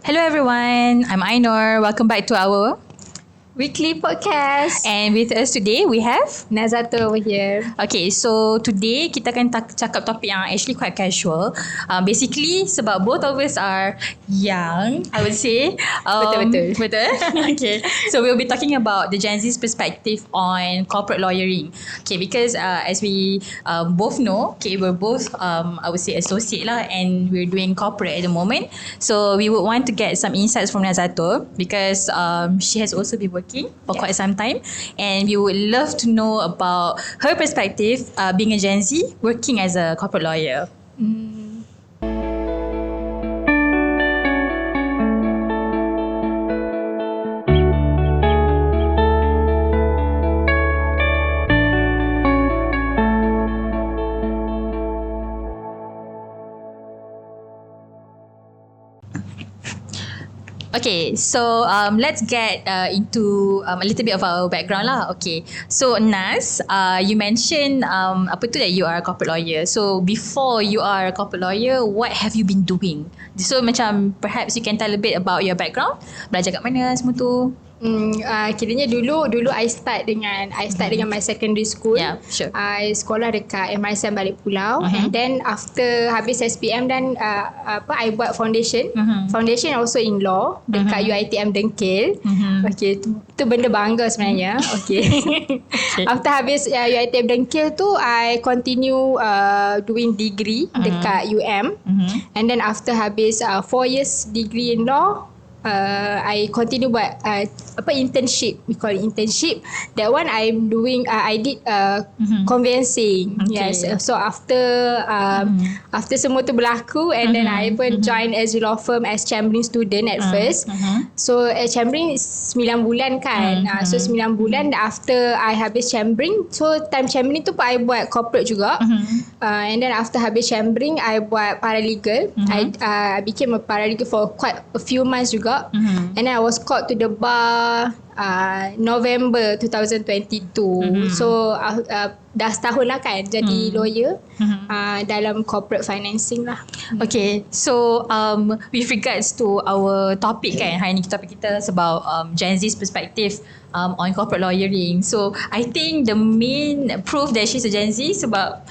Hello everyone, I'm Ainur. Welcome back to our weekly podcast. and with us today we have Nazato over here. Okay, so today kita akan cakap topik yang actually quite casual. Basically sebab both of us are young, I would say. Betul. Okay, so we'll be talking about the Gen Z's perspective on corporate lawyering. Okay, because as we both know, okay, we're both I would say associate lah, and we're doing corporate at the moment. So we would want to get some insights from Nazato because she has also been working for quite some time, and we would love to know about her perspective being a Gen Z working as a corporate lawyer. Okay, so let's get into a little bit of our background lah. Okay, so Naz, you mentioned that you are a corporate lawyer. So before you are a corporate lawyer, what have you been doing? So macam perhaps you can tell a bit about your background, belajar kat mana semua tu. Kiranya dulu I start dengan my secondary school. Yeah, sure. I sekolah dekat MISM Balik Pulau, and then after habis SPM dan I buat foundation. Foundation also in law dekat UiTM Dengkil. Okay, tu benda bangga sebenarnya. Okay. After habis UiTM Dengkil tu I continue doing degree dekat UM. And then after habis 4 years degree in law, I continue buat internship. We call it internship. That one I'm doing. I did conveyancing. Okay. Yes. So after semua tu berlaku, and then I pun join EzriLaw Firm as chambering student at first. So chambering 9 bulan kan. So 9 bulan after I habis chambering. So time chambering tu pun I buat corporate juga. And then after habis chambering, I buat paralegal. I became a paralegal for quite a few months juga. And then I was called to the bar November 2022. So dah setahun lah kan jadi lawyer dalam corporate financing lah. Okay, so with regards to our topic kan, hari ni topik kita sebab Gen Z's perspective on corporate lawyering. So I think the main proof that she's a Gen Z sebab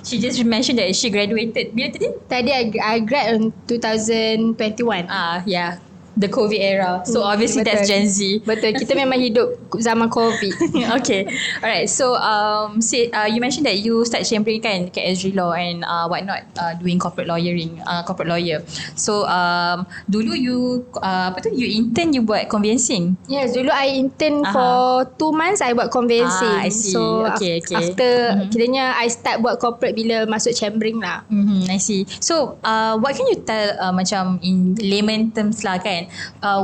she just mentioned that she graduated bila tadi? Tadi I grad in 2021. Yeah, the COVID era. So obviously betul. That's Gen Z. Betul, kita memang hidup zaman COVID. Okay, alright. So you mentioned that you start chambering kan dekat EzriLaw and whatnot, doing corporate lawyering, corporate lawyer. So dulu you you intern, you buat conveyancing. Yes, dulu I intern for 2 months. I buat conveyancing. I see. So Okay. after kiranya I start buat corporate bila masuk chambering lah. I see. So what can you tell macam in layman terms lah kan,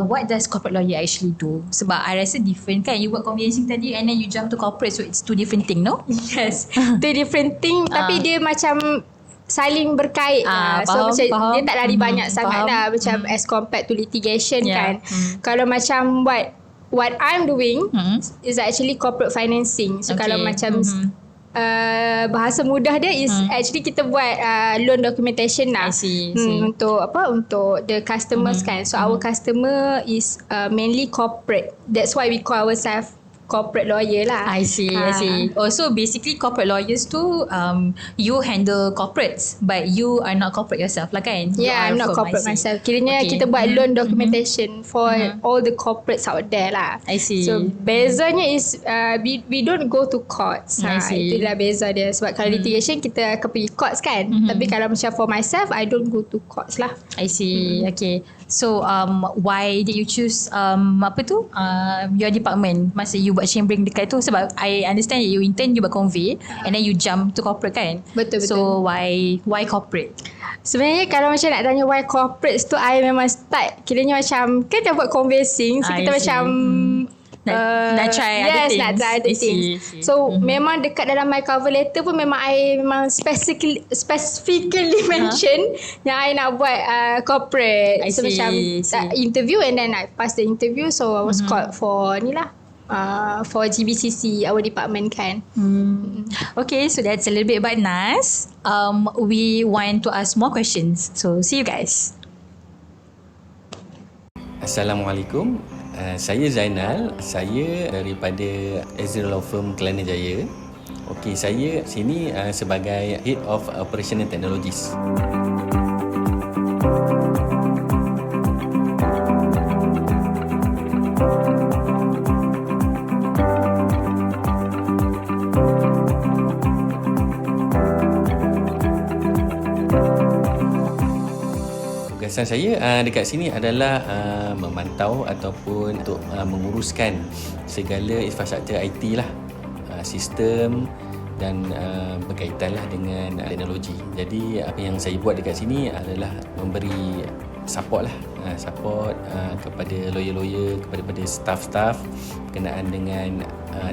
what does corporate lawyer actually do? Sebab I rasa different kan, you buat conveyancing tadi and then you jump to corporate, so it's two different thing, no? Yes, two different thing. Tapi dia macam saling berkait faham. Dia tak lari banyak sangat lah macam as compared to litigation kan. Kalau macam what I'm doing is actually corporate financing. So kalau macam bahasa mudah dia is actually kita buat loan documentation lah. I see. Untuk the customers kan. So our customer is mainly corporate. That's why we call ourselves corporate lawyer lah. I see. Also basically corporate lawyers tu you handle corporates but you are not corporate yourself lah kan? Yeah, I'm not corporate myself. Kiranya kita buat loan documentation for all the corporates out there lah. I see. So bezanya is we don't go to courts. I see. Itulah beza dia. Sebab kalau litigation kita akan pergi courts kan. Tapi kalau macam for myself, I don't go to courts lah. I see. Okay. So why did you choose your department masa you buat chambering dekat tu? Sebab I understand you intern, you buat convey and then you jump to corporate kan? Betul. So why corporate? Sebenarnya kalau macam nak tanya why corporates tu, I memang start kiranya macam kan dah buat conversing, so kita macam nak try other things. Yes, nak try other things. So memang dekat dalam my cover letter pun memang I memang specifically mention yang I nak buat corporate. So macam interview, and then I pass the interview, so I was called for ni lah, for GBCC, our department kan. Okay, so that's a little bit about Nas. We want to ask more questions. So see you guys. Assalamualaikum. Saya Zainal. Saya daripada EzriLaw Firm Kelana Jaya. Okey, saya sini sebagai Head of Operational Technologies. Tugasan saya dekat sini adalah memantau ataupun untuk menguruskan segala infrastruktur IT lah, sistem dan berkaitan lah dengan teknologi. Jadi apa yang saya buat dekat sini adalah memberi support lah, support kepada lawyer-lawyer, kepada staff-staff berkenaan dengan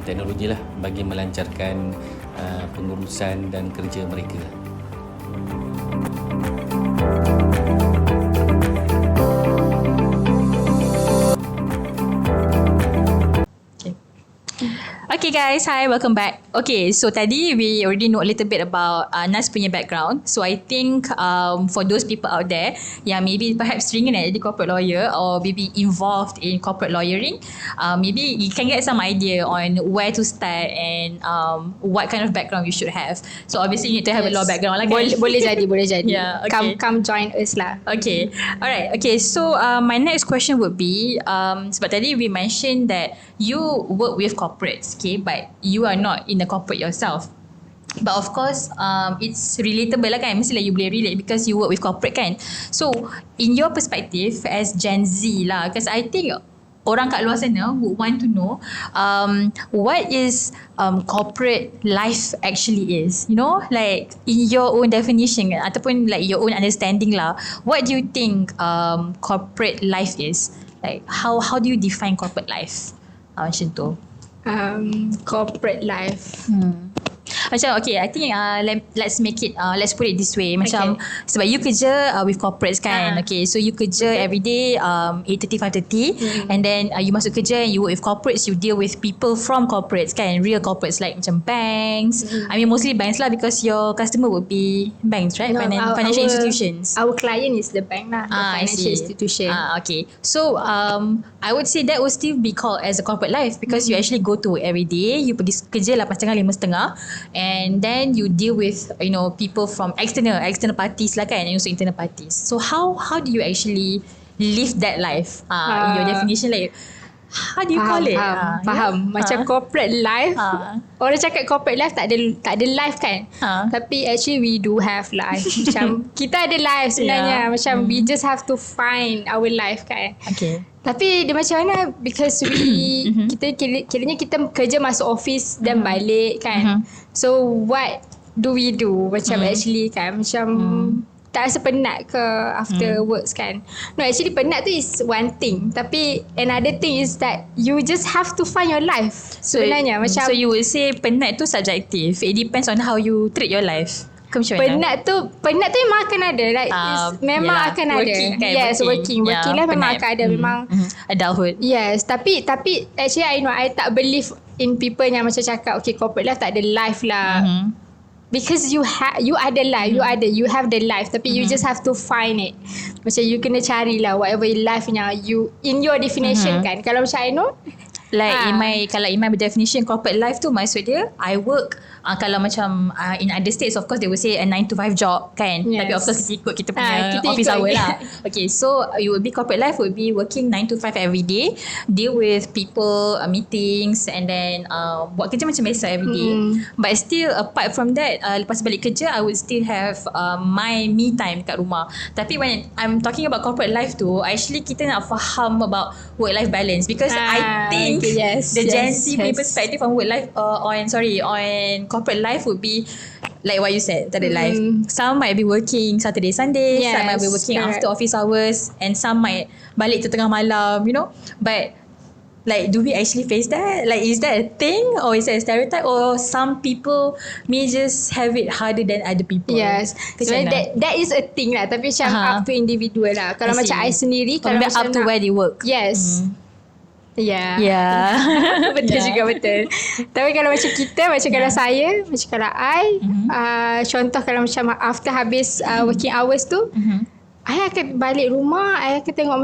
teknologi lah bagi melancarkan pengurusan dan kerja mereka. Okay guys, hi, welcome back. Okay, so tadi we already know a little bit about Nas punya background. So I think for those people out there yang maybe perhaps ringing at the corporate lawyer or maybe involved in corporate lawyering, maybe you can get some idea on where to start and what kind of background you should have. So obviously you need to have a law background lah kan? Boleh jadi. Yeah, okay. Come join us lah. Okay, alright. Okay, so my next question would be, sebab tadi we mentioned that you work with corporates, okay, but you are not in the corporate yourself. But of course, it's relatable lah kan. Mestilah you boleh relate because you work with corporate kan. So, in your perspective as Gen Z lah, because I think orang kat luar sana would want to know what is corporate life actually is. You know, like in your own definition ataupun like your own understanding lah. What do you think corporate life is? Like how do you define corporate life? Macam tu. Corporate life. Macam okay, I think let's make it let's put it this way. Macam sebab you kerja with corporates kan. Okay, so you kerja every day 8:30 5:30 and then you masuk kerja and you work with corporates, you deal with people from corporates kan, real corporates like macam banks. I mean mostly banks lah because your customer would be banks, right? No, Financial institutions. Our client is the bank lah, the financial institution. Okay. So I would say that would still be called as a corporate life because you actually go to work every day, you pergi kerja 8:30 5:30 and then you deal with people from external parties lah kan, and also internal parties. So how do you actually live that life in your definition, like how do you call it? Faham. Macam corporate life, orang cakap corporate life tak ada life kan, tapi actually we do have life. Macam kita ada life sebenarnya, macam we just have to find our life kan. Okay. Tapi dia macam mana, because we kiranya kita kerja masuk office dan balik kan. So what do we do macam actually kan, macam tak rasa penat ke after works kan. No, actually penat tu is one thing, tapi another thing is that you just have to find your life sebenarnya. Macam so you will say penat tu subjective, it depends on how you treat your life. Penat tu memang akan ada, like memang akan ada. Kan, yes, working lah memang akan ada, memang adulthood. Yes, tapi actually I tak believe in people yang macam cakap okay corporate life tak ada life lah. Because you ada life, you have the life, tapi you just have to find it. Macam you kena carilah whatever life yang you in your definition kan. Kalau macam I know like in my definition corporate life tu maksud dia I work kalau macam in other states of course they will say a 9 to 5 job kan, tapi of course kita ikut kita punya office hour lah. Okay, so you will be corporate life would be working 9 to 5 every day, deal with people, meetings, and then buat kerja macam biasa every day. But still apart from that, lepas balik kerja I would still have my me time kat rumah. Tapi when I'm talking about corporate life tu, actually kita nak faham about work life balance, because I think the Gen Z perspective on work life on corporate life would be like what you said, tak ada life. Some might be working Saturday Sunday, some might be working after office hours, and some might balik tu tengah malam, but like do we actually face that? Like is that a thing, or is that a stereotype, or some people may just have it harder than other people? Yes, so that is a thing lah, tapi macam up to individual lah. Kalau macam I sendiri, kalau macam up to where they work. Yes. Yeah. Betul juga, betul. Tapi kalau macam kita, macam kalau saya, macam kalau I, contoh kalau macam after habis working hours tu, I akan balik rumah, I akan tengok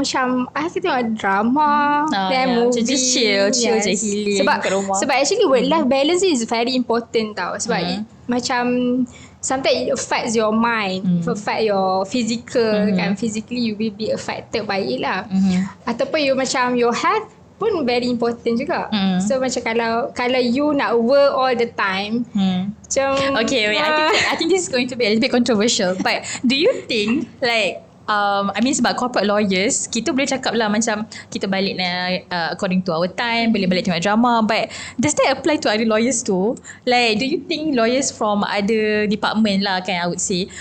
drama, dan movie. Just chill je, healing sebab, kat rumah. Sebab actually work-life balance is very important tau. Sebab macam sometimes it affects your mind, it affect your physical kan. Physically you will be affected by it lah. Ataupun you macam your health pun very important juga. So macam kalau you nak work all the time, macam Okay, wait, I think this is going to be a little bit controversial. But do you think like I mean sebab corporate lawyers, kita boleh cakap lah macam kita balik according to our time, boleh balik tengok drama, but does that apply to other lawyers too? Like, do you think lawyers from other department lah kan, I would say,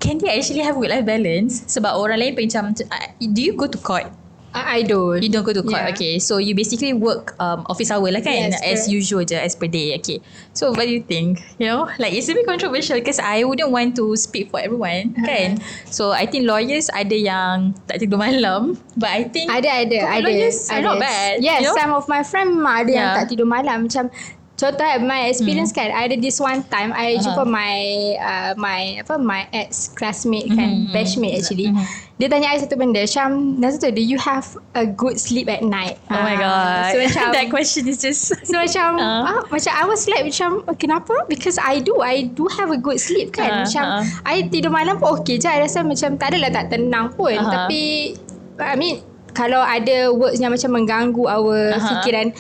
can they actually have work-life balance? Sebab orang lain macam, do you go to court? I don't. You don't go to court. Yeah. Okay, so you basically work office hour lah kan, Yes, as correct. usual je, as per day. Okay, so what do you think? You know, like it's a bit controversial because I wouldn't want to speak for everyone kan. So I think lawyers ada yang tak tidur malam, but I think Ada. lawyers are not bad. Yes, you know? some of my friend memang ada yang Yeah. tak tidur malam. Macam contoh my experience kan, ada this one time I jumpa my ex classmate kan, batchmate actually. Dia tanya I satu benda, macam Nazatu, do you have a good sleep at night? Oh my god. So macam that question is just So macam macam I was like macam kenapa? Because I do have a good sleep kan. Macam I tidur malam pun okay je. I rasa macam tak adalah tak tenang pun. Tapi I mean kalau ada works yang macam mengganggu our fikiran,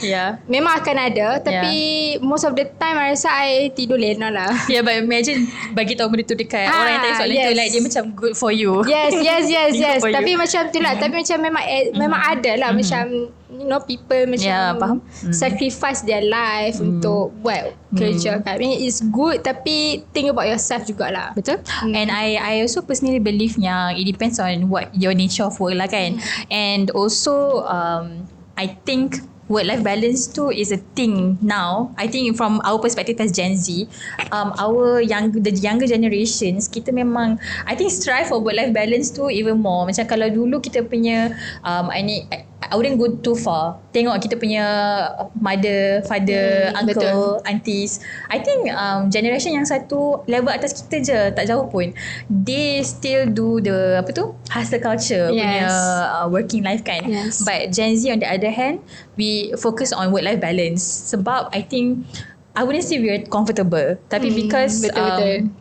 memang akan ada. Tapi most of the time I rasa I tidur lena lah. Yeah, but imagine bagi tahu benda tu dekat orang yang tanya soalan tu, like dia macam good for you. Yes. For Tapi you. macam tu lah. Tapi macam memang ada lah macam people macam sacrifice their life untuk buat kerja kan. I mean it's good, tapi think about yourself jugalah. Betul. And I also personally believe yang it depends on what your nature of work lah kan. And also I think work-life balance tu is a thing now. I think from our perspective as Gen Z, the younger generations, kita memang I think strive for work-life balance tu even more. Macam kalau dulu kita punya I wouldn't go too far. Tengok kita punya mother, father, uncle, aunties. I think generation yang satu level atas kita je, tak jauh pun. They still do the hustle culture punya working life kan. Yes. But Gen Z on the other hand, we focus on work-life balance. Sebab I think I wouldn't say we're comfortable, tapi because betul-betul.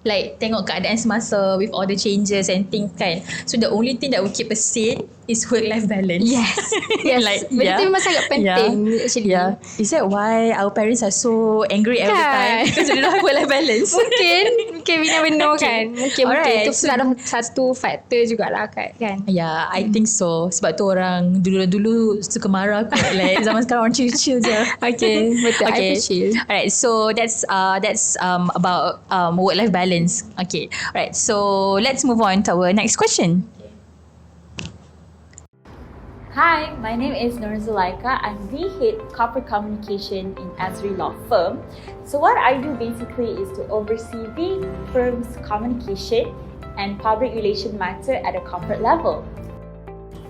like tengok keadaan semasa with all the changes and things kan. So the only thing that will keep us sane is work-life balance. Yes. Like, Benda tu memang sangat penting actually. Yeah. Is that why our parents are so angry every time? Because they don't have work-life balance. Mungkin we never know kan. Mungkin Alright, itu salah satu faktor jugalah kan. Yeah, I think so. Sebab tu orang dulu suka marah kot. Like zaman sekarang orang chill-chill je. Okay, betul. I pun chill. Alright, so that's about work-life balance. Okay. Alright, so let's move on to our next question. Hi, my name is Zuleika. I'm the head corporate communication in EzriLaw Firm. So what I do basically is to oversee the firm's communication and public relation matter at a corporate level.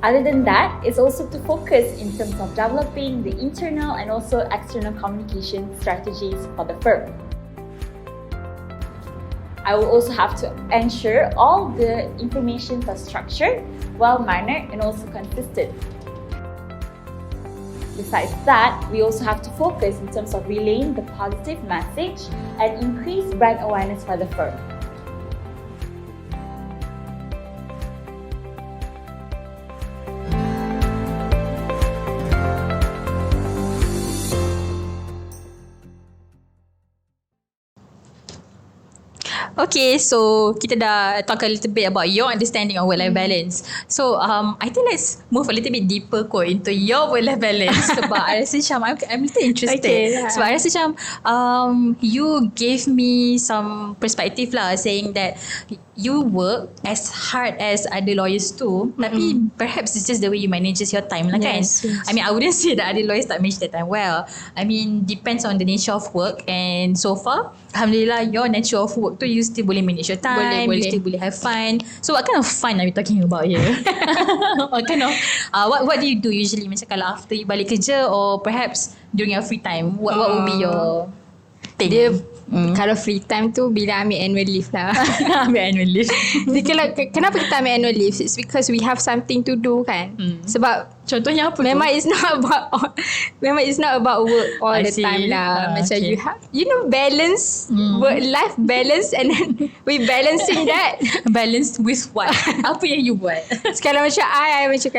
Other than that, it's also to focus in terms of developing the internal and also external communication strategies for the firm. I will also have to ensure all the information are structured, well-mannered, and also consistent. Besides that, we also have to focus in terms of relaying the positive message and increase brand awareness for the firm. Okay, so kita dah talk a little bit about your understanding of work-life balance. So I think let's move a little bit deeper kot into your work-life balance. Sebab I rasa macam I'm little interested. Okay, Sebab I rasa macam you gave me some perspective lah, saying that you work as hard as other lawyers too, tapi perhaps it's just the way you manages your time lah kan. Yes. I mean, I wouldn't say that other lawyers tak manage their time well. I mean, depends on the nature of work, and so far alhamdulillah your nature of work tu you still boleh manage your time, you still boleh have fun. So what kind of fun are we talking about here? What kind of what do you do usually, macam kalau after you balik kerja or perhaps during your free time, what would be your thing? Kalau free time tu bila ambil annual leave lah. Ambil annual leave. Jadi kenapa kita ambil annual leave? It's because we have something to do kan. Sebab Contohnya apa memang tu? it's not about work all I the see. time lah. Macam Okay. you have balance, work life balance, and then we balancing that. Balance with what? Apa yang you buat? Kalau macam I macam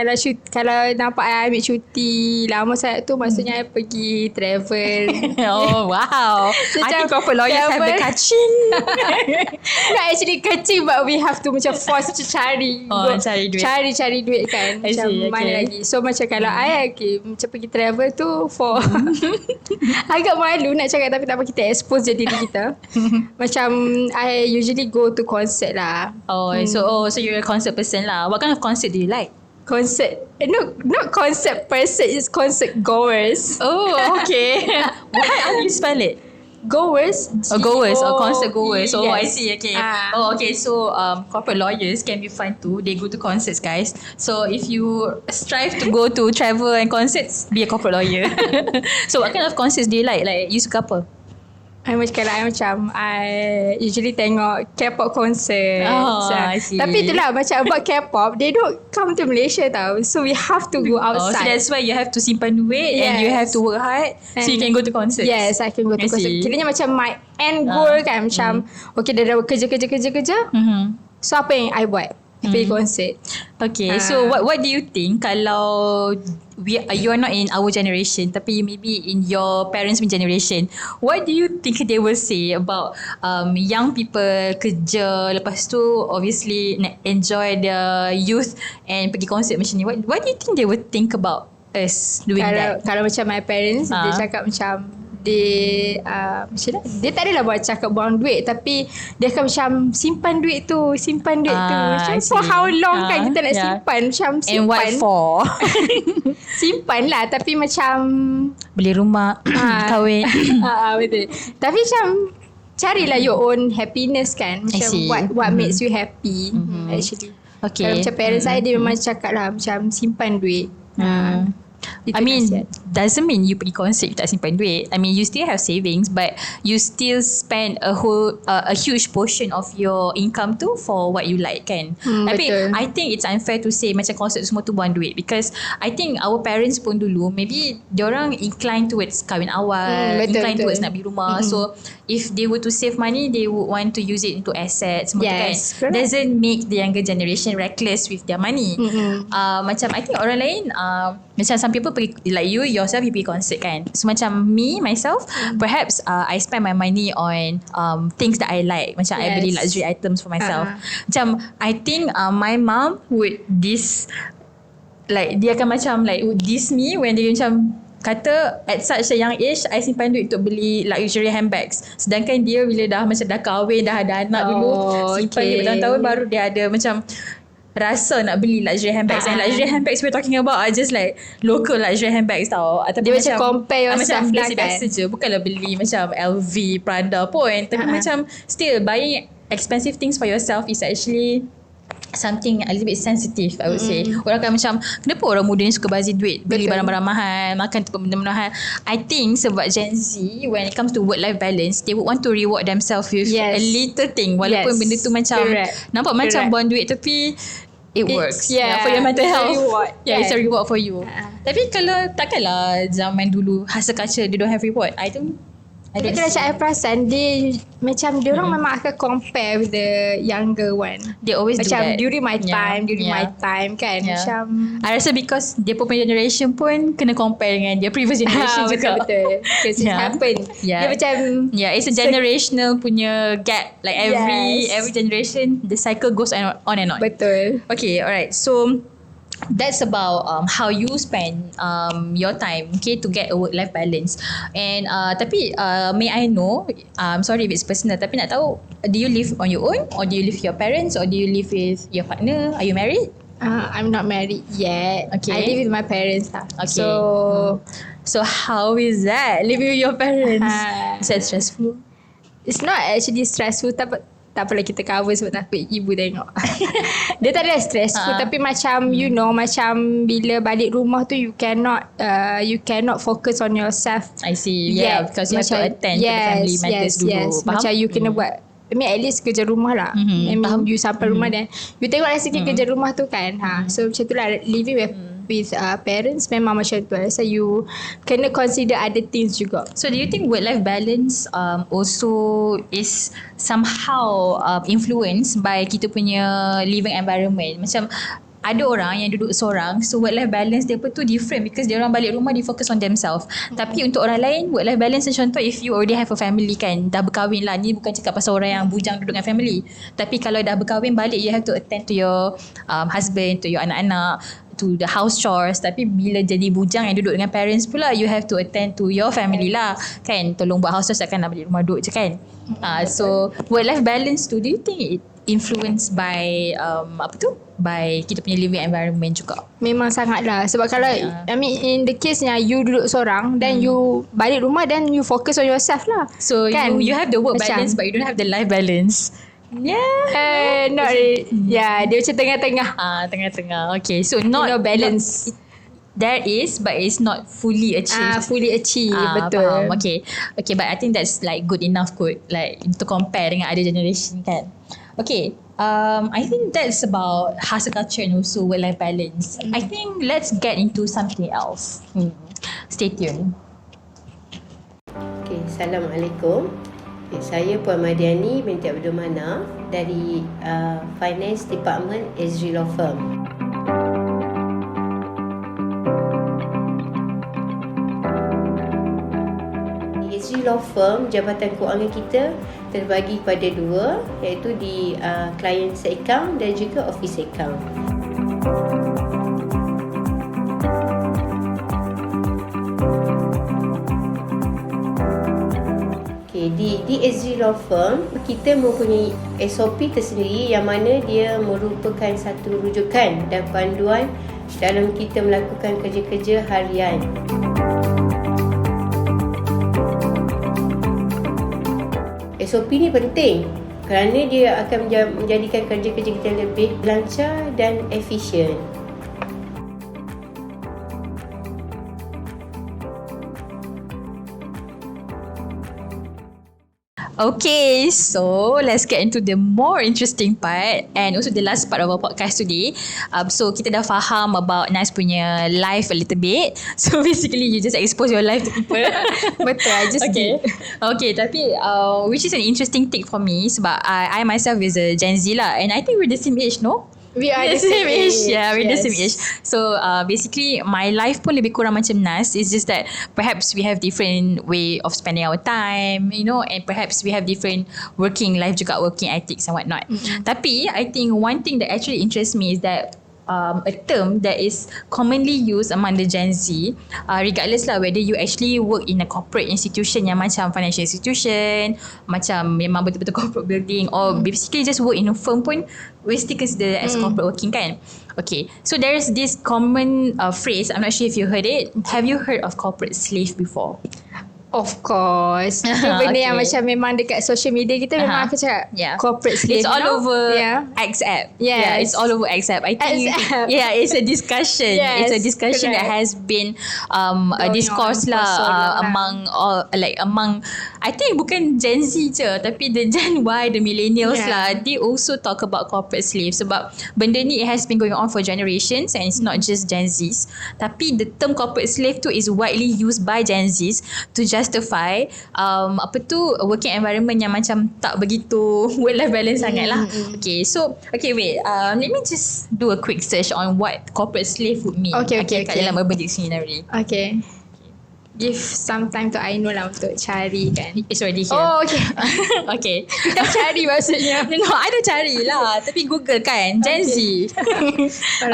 kalau nampak I ambil cuti lama sangat tu, maksudnya I pergi travel. Oh wow. I Macam think corporate lawyers have the travel. kacing. Not actually kecil, but we have to macam force to cari Cari duit. cari duit kan. I Macam see, mana okay. lagi. So macam kalau I macam pergi travel tu for agak malu nak cakap, tapi tak apa, kita expose je diri kita. Macam I usually go to concert lah. So you're a concert person lah. What kind of concert do you like? Concert, no, not concert person, it's concert goers. Oh, okay. How do you spell it? Goers. Goers or concert goers. Oh, I Yes. see. Okay. Ah. Okay. So, corporate lawyers can be fun too. They go to concerts, guys. So, if you strive to go to travel and concerts, be a corporate lawyer. So, what kind of concerts do you like? Like, you suka apa? I usually tengok K-pop concert. Oh, I see. Tapi itulah macam about K-pop, they don't come to Malaysia tau. So we have to go Oh, so outside. that's why you have to simpan duit and you have to work hard so you can go to concerts. Yes, I can go I to concert. see. Kiranya macam my end goal kan, macam okay, dah kerja. So apa yang I buat? I pergi konsert. Okay, so what do you think kalau you are not in our generation tapi maybe in your parents' generation, what do you think they will say about young people kerja lepas tu obviously enjoy their youth and pergi konsert macam ni? What do you think they would think about us doing that? Kalau macam my parents, dia cakap macam macam mana? Dia tak adalah cakap buang duit, tapi dia akan macam simpan duit tu. Macam for how long kan kita nak simpan? Macam simpan. And what for? Simpan lah, tapi macam Beli rumah, kahwin. betul. Tapi macam carilah your own happiness kan. I Macam see. what makes you happy actually. Okay. Kalau macam parents saya, dia memang cakap lah macam simpan duit. Itu I mean, nasihat. doesn't mean you pergi konsert you tak simpan duit. I mean, you still have savings, but you still spend a huge portion of your income tu for what you like kan. Tapi betul. I think it's unfair to say macam konsert semua tu buang duit, because I think our parents pun dulu maybe diorang inclined towards kahwin awal, inclined towards nak beli rumah. So if they were to save money, they would want to use it into assets semua tu kan. correct. Doesn't make the younger generation reckless with their money. Macam I think orang lain macam some people pergi, like you yourself, you pergi concert kan. So macam myself, perhaps I spend my money on things that I like. Macam I beli luxury items for myself. Macam I think my mom would dia akan macam like would diss me when dia macam kata at such a young age I simpan duit untuk beli luxury handbags, sedangkan dia bila dah kahwin, dah ada anak dulu, simpan duit bertahun-tahun baru dia ada macam rasa nak beli luxury handbags. And luxury handbags we're talking about are just like local luxury handbags tau. Ataupun Dia macam compare yourself macam lah biasa-biasa kan. je. Bukanlah beli macam LV, Prada pun. Tapi macam still buying expensive things for yourself is actually something a little bit sensitive, I would say. Orang akan macam, kenapa orang muda ni suka bazir duit, beli barang-barang mahal, makan tempat benda mahal. I think sebab Gen Z, when it comes to work-life balance, they would want to reward themselves with a little thing, walaupun benda tu macam nampak macam buang duit, tapi it works for your mental health. It's a reward for you. Tapi kalau takkanlah zaman dulu hustle culture, they don't have reward. I don't Tapi kalau macam I perasan, dia macam diorang memang akan compare with the younger one. They always do macam that. during my time kan. Macam I rasa because dia punya generation pun kena compare dengan dia previous generation juga. betul. Because it happened. Dia macam it's a generational punya gap. Like every generation, the cycle goes on and on. Betul. Okay, alright. So that's about how you spend your time, okay, to get a work-life balance. And tapi may I know, sorry if it's personal, tapi nak tahu, do you live on your own, or do you live with your parents, or do you live with your partner? Are you married? I'm not married yet. Okay. I live with my parents lah. Okay. So how is that, living with your parents? Is that stressful? It's not actually stressful, tak apalah kita cover sebab takut ibu tengok. Dia tak ada stressful tapi macam you know, macam bila balik rumah tu you cannot focus on yourself. I see. Yeah, because you have to attend to the family matters dulu. Faham? Macam you kena buat, I mean at least kerja rumah lah. I mean you sampai rumah dan you tengok sikit kerja rumah tu kan. So macam tu lah, living with parents memang macam tu. So you kena consider other things juga. So do you think work-life balance also is somehow influenced by kita punya living environment? Macam ada orang yang duduk seorang, so work-life balance dia tu different because dia orang balik rumah dia focus on themselves. Tapi untuk orang lain, work-life balance contoh if you already have a family kan, dah berkahwin lah, ni bukan cakap pasal orang yang bujang duduk dengan family, tapi kalau dah berkahwin balik you have to attend to your husband, to your anak-anak, to the house chores. Tapi bila jadi bujang yang duduk dengan parents pula, you have to attend to your family lah kan, tolong buat house chores, takkan nak balik rumah duduk je kan. So work-life balance tu, do you think it influenced by by kita punya living environment juga? Memang sangat lah. Sebab kalau I mean in the case yang you duduk seorang, then you balik rumah, then you focus on yourself lah. So kan? you have the work balance but you don't have the life balance. Not really. Yeah, dia macam tengah-tengah. Tengah-tengah. Okay, so not balance. There is, but it's not fully achieved. Fully achieved, betul. Faham. Okay, but I think that's like good enough kot, like to compare dengan other generation kan. Okay, I think that's about hustle culture and also work-life balance. I think let's get into something else. Stay tuned. Okay, Assalamualaikum. Saya Puan Madiani binti Abdul Manaf dari Finance Department EzriLaw Firm. EzriLaw Firm, jabatan kewangan kita terbagi pada dua, iaitu di client account dan juga office account. Di EzriLaw Firm, kita mempunyai SOP tersendiri yang mana dia merupakan satu rujukan dan panduan dalam kita melakukan kerja-kerja harian. SOP ni penting kerana dia akan menjadikan kerja-kerja kita lebih lancar dan efisien. Okay, so let's get into the more interesting part and also the last part of our podcast today. So kita dah faham about Nas punya life a little bit. So basically you just expose your life to people. Betul, I just did. Okay, tapi which is an interesting take for me sebab I myself is a Gen Z lah, and I think we're the same age, no? We are the same age. Yeah, we're the same age. So basically my life pun lebih kurang macam Nas. It's just that perhaps we have different way of spending our time, you know, and perhaps we have different working life juga, working ethics and whatnot. Tapi I think one thing that actually interests me is that a term that is commonly used among the Gen Z, regardless lah whether you actually work in a corporate institution yang macam financial institution, macam memang betul-betul corporate building, or basically just work in a firm pun, we still consider as corporate working kan. Okay, so there is this common phrase, I'm not sure if you heard it. Have you heard of corporate slave before? Of course. Itu benda yang macam memang dekat social media kita memang aku cakap corporate slave. It's all over X app. Yeah, it's all over X app. I think it's a discussion. It's a discussion that has been a discourse lah among all, like among, I think bukan Gen Z je, tapi the Gen Y, the millennials lah, they also talk about corporate slave sebab benda ni it has been going on for generations and it's not just Gen Zs. Tapi the term corporate slave tu is widely used by Gen Zs to justify working environment yang macam tak begitu work-life balance sangat lah. Okay, so wait, let me just do a quick search on what corporate slave would mean. Okay. Kat dalam Urban Dictionary. Okay. Give some time to Ainul lah untuk cari kan. It's already here. Oh, okay. Okay. Kita cari maksudnya. No, I dah cari lah. Tapi Google kan, Gen Z.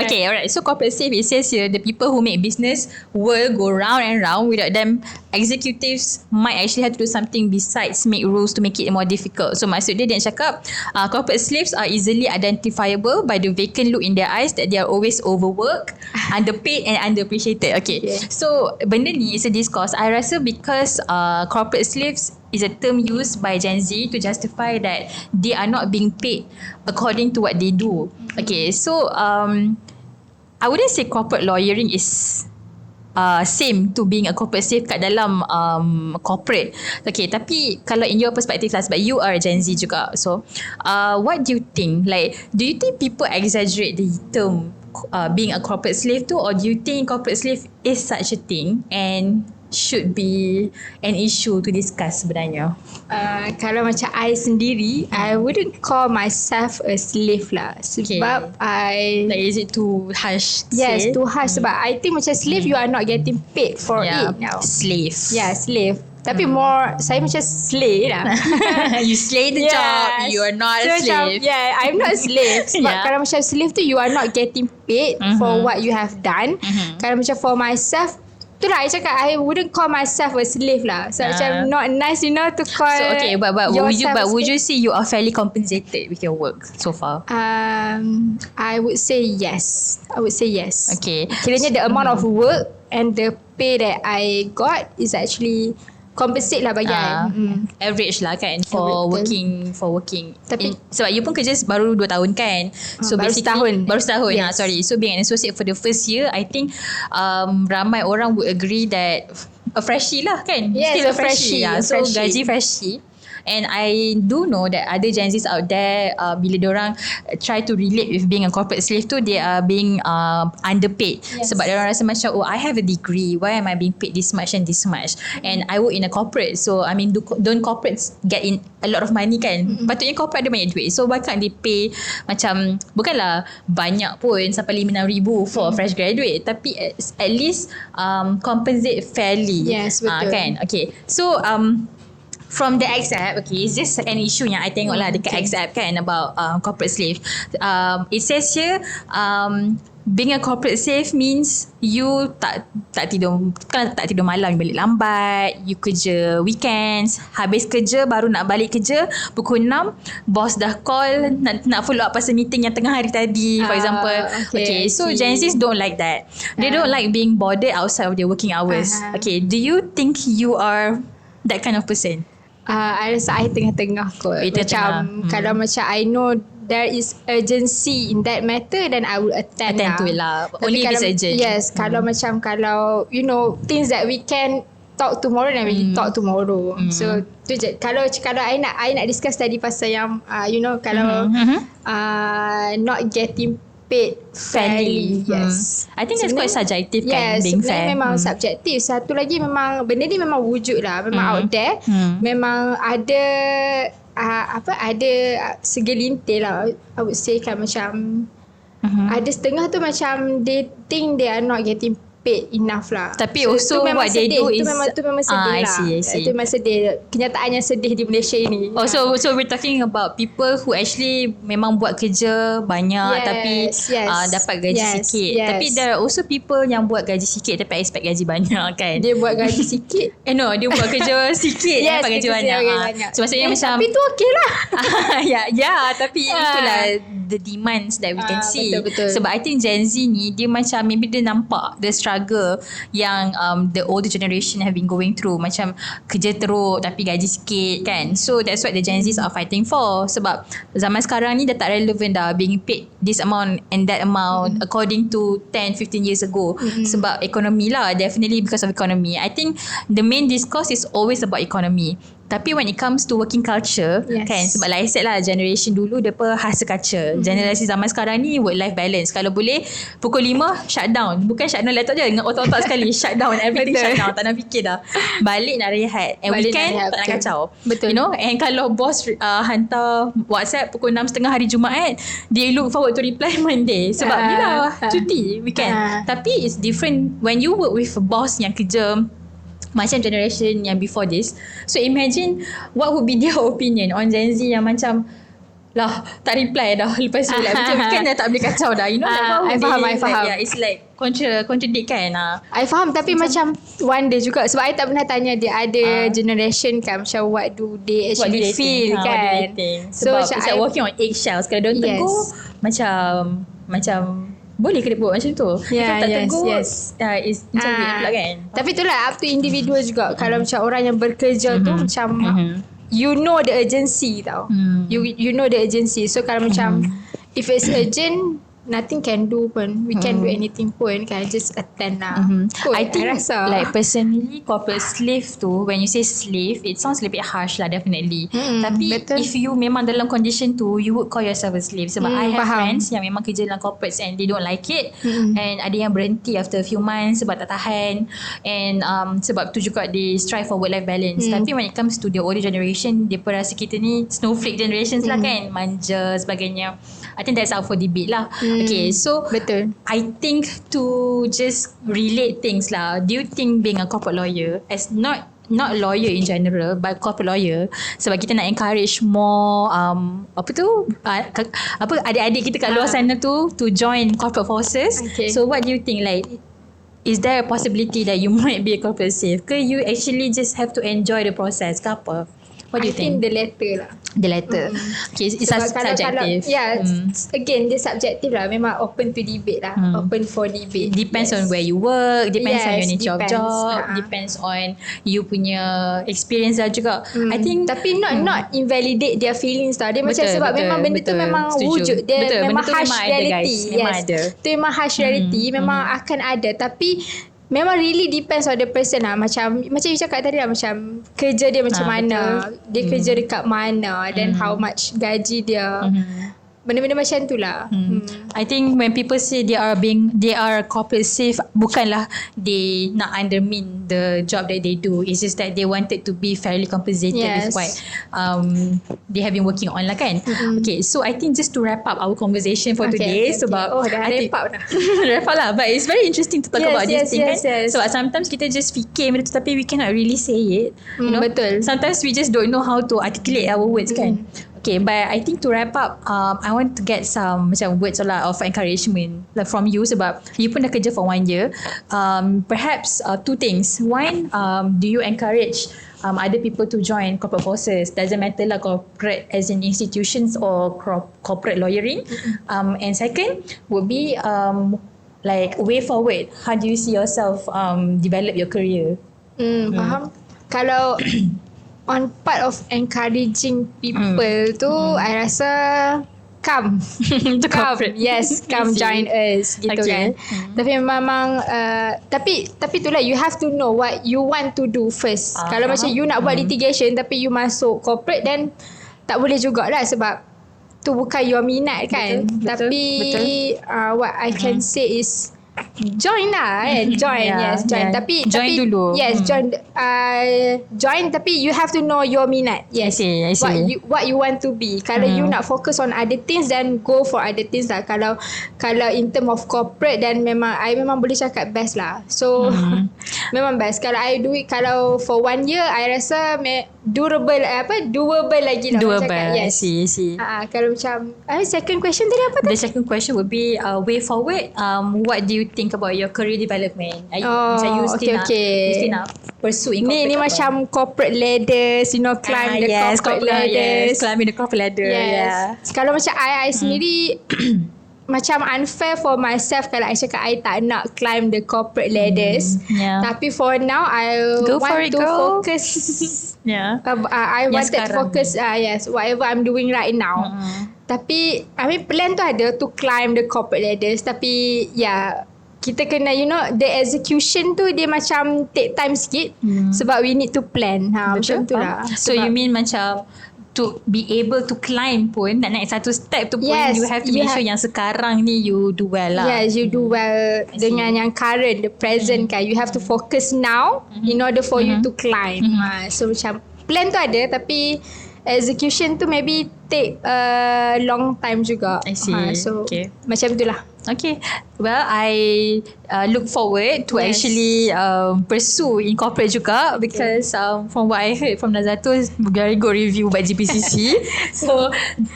Okay, alright. So corporate slave, it says here, the people who make business will go round and round. Without them, executives might actually have to do something besides make rules to make it more difficult. So maksud dia cakap, corporate slaves are easily identifiable by the vacant look in their eyes that they are always overworked, underpaid and underappreciated. Okay. So benda ni is a discourse. I rasa because corporate slaves is a term used by Gen Z to justify that they are not being paid according to what they do. Okay, so I wouldn't say corporate lawyering is same to being a corporate slave kat dalam corporate. Okay, tapi kalau in your perspective lah, sebab you are Gen Z juga, so what do you think? Like, do you think people exaggerate the term being a corporate slave too, or do you think corporate slave is such a thing and should be an issue to discuss sebenarnya? Kalau macam I sendiri, I wouldn't call myself a slave lah. Sebab I... Like, is it too harsh? Yes, too harsh. Sebab I think macam slave, you are not getting paid for it now. Slave. Yeah, slave. Tapi more, saya macam slay lah. You slay the job. You are not a slave. Yeah, I'm not a slave. Sebab kalau macam slave tu, you are not getting paid for what you have done. Kalau macam for myself, itulah I cakap, I wouldn't call myself a slave lah. So macam not nice, you know, to call. So okay, but would you say you are fairly compensated with your work so far? I would say yes. Okay. Kiranya the amount of work and the pay that I got is actually compensate lah bagi I. Average lah kan for Average, working. Tapi sebab you pun kerja baru 2 tahun kan. So baru setahun. Baru setahun. Yes. Sorry. So being an associate for the first year, I think ramai orang would agree that a freshie lah kan. Yes, Still a freshie. Yeah. So gaji freshie. And I do know that other Gen Zs out there, bila diorang try to relate with being a corporate slave tu, they are being underpaid. Yes. Sebab diorang rasa macam, oh, I have a degree, why am I being paid this much and this much? And I work in a corporate, so I mean, don't corporates get in a lot of money kan? Patutnya corporate ada banyak duit, so why can't they pay macam, bukanlah banyak pun sampai RM5,000 for a fresh graduate, tapi at least compensate fairly. Yes, betul. Kan? Okay, so from the excerpt, okay, it's just an issue yang I tengok lah dekat excerpt kan about corporate slave. It says here, being a corporate slave means you tak tidur malam, balik lambat, you kerja weekends, habis kerja baru nak balik kerja pukul 6, bos dah call nak follow up pasal meeting yang tengah hari tadi, for example. Okay, so Gen Zs don't like that. They don't like being bothered outside of their working hours. Okay, do you think you are that kind of person? I rasa I tengah-tengah kot. Macam kalau macam I know there is urgency in that matter, then I would attend to it lah. Only if it's urgent. Yes, kalau macam kalau you know things that we can talk tomorrow, then we talk tomorrow. So tu je. Kalau I nak discuss tadi pasal yang you know kalau not getting paid fairly. Yes. I think that's quite subjective kan, being fair. Memang subjektif. Satu lagi memang benda ni memang wujud lah, memang out there. Memang ada ada segelintir lah, I would say kan, macam ada setengah tu macam they think they are not getting paid enough lah. Tapi so also what they do is tu memang sedih lah. I see. Itu memang sedih. Kenyataan yang sedih di Malaysia ini. So we're talking about people who actually memang buat kerja banyak tapi dapat gaji sikit. Tapi there are also people yang buat gaji sikit tapi expect gaji banyak kan. Dia buat gaji sikit. No, dia buat kerja sikit dapat gaji banyak. So maksudnya macam tapi tu okey lah. Tapi itulah the demands that we can see. Betul. Sebab I think Gen Z ni dia macam maybe dia nampak the struggle yang the older generation have been going through, macam kerja teruk tapi gaji sikit kan. So that's what the Gen Zs are fighting for. Sebab zaman sekarang ni dah tak relevant dah being paid this amount and that amount according to 10-15 years ago. Sebab ekonomi lah, definitely because of economy. I think the main discourse is always about economy. Tapi when it comes to working culture, kan, sebab like I said lah, generation dulu dia hustle culture. Generasi zaman sekarang ni work-life balance. Kalau boleh pukul 5 shutdown. Bukan shutdown laptop je, dengan otak-otak sekali. Shutdown, everything shutdown. Tak nak fikir dah. Balik nak rehat. And weekend tak nak kacau. Betul. You know, and kalau bos hantar WhatsApp pukul 6.30 hari Jumaat, they look forward to reply Monday. Sebab bila cuti weekend. Tapi it's different when you work with a boss yang kerja macam generation yang before this. So imagine what would be their opinion on Gen Z yang macam lah tak reply dah, lepas tu like macam kan dah tak boleh kacau dah, you know. I faham. Like, it's like contradict kan. I faham, tapi macam wonder juga sebab I tak pernah tanya dia ada generation kan, macam what do they actually feel kan. So it's like walking on eggshells. Kalau dia tegur macam boleh ke dia buat macam tu? Yeah, Dia tak yes, tegur, yes. is macam weird pula kan. Tapi itulah up to individual juga. Kalau macam orang yang bekerja tu macam you know the urgency tau. You know the urgency. So kalau macam if it's urgent, nothing can do pun. We can do anything pun kan. Just attend lah. I think rasa like personally corporate slave tu, when you say slave, it sounds a little bit harsh lah definitely. Tapi betul. if you memang dalam condition tu, you would call yourself a slave. Sebab I have friends yang memang kerja dalam corporates and they don't like it, and ada yang berhenti after a few months sebab tak tahan, and sebab tu juga they strive for work-life balance. Tapi when it comes to the older generation, dia pun rasa kita ni snowflake generations lah kan, manja sebagainya. I think that's up for debate lah. Okay, so betul. I think to just relate things lah, do you think being a corporate lawyer as not lawyer in general but corporate lawyer, sebab kita nak encourage more adik-adik kita kat luar sana tu to join corporate forces. So what do you think, like is there a possibility that you might be a corporate slave ke you actually just have to enjoy the process ke apa? What do you think? I think the latter lah. The latter. Okay, it's subjective. Again, dia subjective lah. Memang open to debate lah. Open for debate. Depends on where you work, depends on your nature of depends. job, depends on you punya experience lah juga. I think tapi not invalidate their feelings tau. Dia macam sebab memang benda tu memang setuju. wujud. Dia memang benda tu harsh memang ada, reality. guys. Memang ada. Tu memang harsh reality. Memang akan ada. Tapi memang really depends on the person lah. Macam you cakap tadi lah, macam kerja dia macam mana, dia kerja dekat mana, then how much gaji dia. Benda-benda macam tu lah. I think when people say they are corporate slave, bukanlah they nak undermine the job that they do. It's just that they wanted to be fairly compensated with what they have been working on lah kan. Okay, so I think just to wrap up our conversation for today, sebab dah wrap up dah. wrap up lah, but it's very interesting to talk about this thing kan. Yes. Sebab sometimes kita just fikir benda tu tapi we cannot really say it. You know? Betul. Sometimes we just don't know how to articulate our words kan. Okay, but I think to wrap up, I want to get some macam words lah of encouragement from you, sebab you pun dah kerja for 1 year. Perhaps two things. One, do you encourage other people to join corporate forces? Doesn't matter lah corporate as in institutions or corporate lawyering. And second would be like way forward. How do you see yourself develop your career? Faham. Kalau on part of encouraging people tu, I rasa come join us gitu kan. Tapi memang tapi itulah, you have to know what you want to do first. Kalau macam you nak buat litigation tapi you masuk corporate, then tak boleh jugalah sebab tu bukan your minat kan. Tapi what I can say is join lah join. Tapi dulu. Join tapi you have to know your minat. I see. What you want to be. Kalau you nak fokus on other things, then go for other things lah. Kalau in term of corporate, then I memang boleh cakap best lah. So memang best. Kalau I do it, kalau for 1 year, I rasa doable lagi lah. Doable. Yes. See. Kalau macam second question tadi apa tadi? The second question would be way forward. What do you think about your career development? You still nak pursue in corporate? Ni macam corporate ladders, climb the corporate ladders. Climbing the corporate ladder. Kalau macam I sendiri macam unfair for myself kalau I cakap I tak nak climb the corporate ladders. Tapi for now I want to focus. I wanted to focus whatever I'm doing right now. Tapi plan tu ada to climb the corporate ladders. Tapi kita kena the execution tu dia macam take time sikit sebab we need to plan. Macam tu lah. So you mean macam to be able to climb pun, nak naik satu step tu pun, you have to make sure yang sekarang ni you do well lah. Yes, you do well dengan yang current, the present kan. You have to focus now in order for you to climb. So macam plan tu ada tapi execution tu maybe take a long time juga. I see. So macam itulah. Okay. Well, I look forward to actually pursue in corporate juga, because from what I heard from Nazatul, very good review by GBCC. So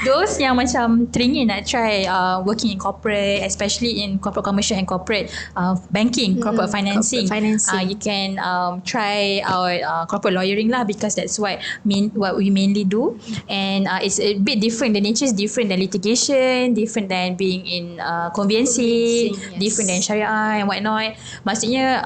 those yang macam teringin nak try working in corporate, especially in corporate commercial and corporate banking, corporate financing, you can try our corporate lawyering lah, because that's what we mainly do, and it's bit different. The nature is different than litigation, different than being in conveyancing, Conveyancing, yes. different than syariah and whatnot. Maksudnya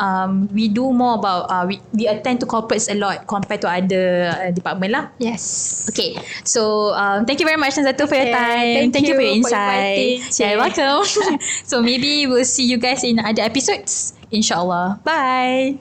we do more about we attend to corporates a lot compared to other department lah. Yes. Okay, so thank you very much Nazatu for your time. Thank you for your you for insight. inviting. You're welcome. So maybe we'll see you guys in other episodes. InsyaAllah. Bye.